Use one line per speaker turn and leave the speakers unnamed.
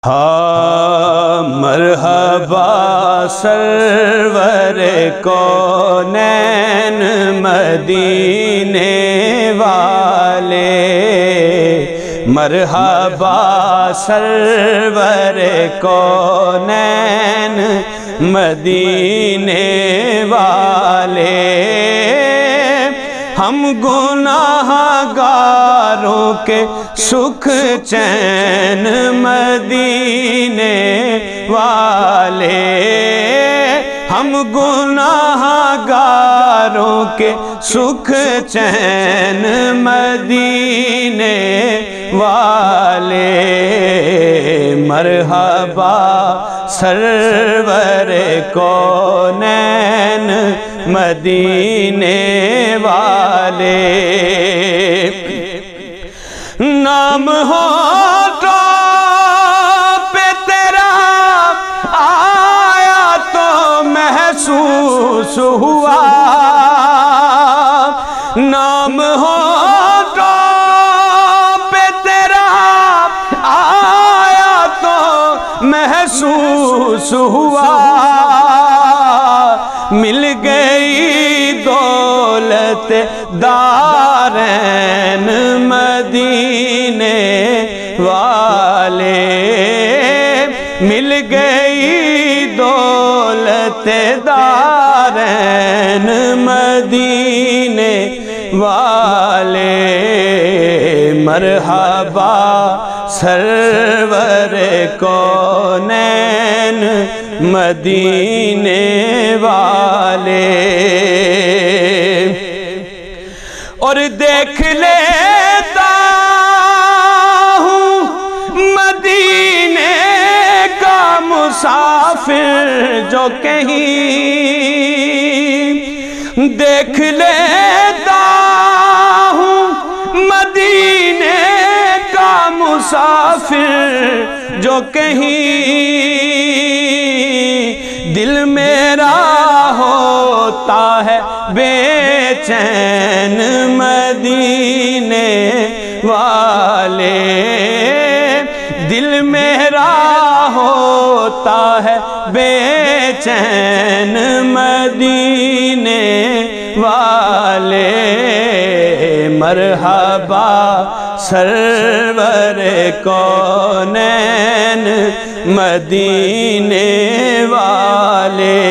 ہاں مرحبا سرور کونین مدینے والے، مرحبا سرور کونین مدینے والے، ہم گناہ گاروں کے سکھ چین مدینے والے، ہم گناہ گاروں کے سکھ چین مدینے والے، مرحبا سرور کونین مدینے والے، نام ہونٹوں پہ تیرا آیا تو محسوس ہوا، نام ہونٹوں پہ تیرا آیا تو محسوس ہوا، مل گئی دولت دارین مدینے والے، مل گئی دولت دارین مدینے والے، مرحبا سرور کونین مدینے والے، اور دیکھ لیتا ہوں مدینے کا مسافر جو کہیں، دیکھ لیتا ہوں مدینے کا مسافر جو کہیں، دل میرا ہوتا ہے بے چین مدینے والے، دل میرا ہوتا ہے بے چین مدینے والے، مرحبا سرور کونین مدینے والے۔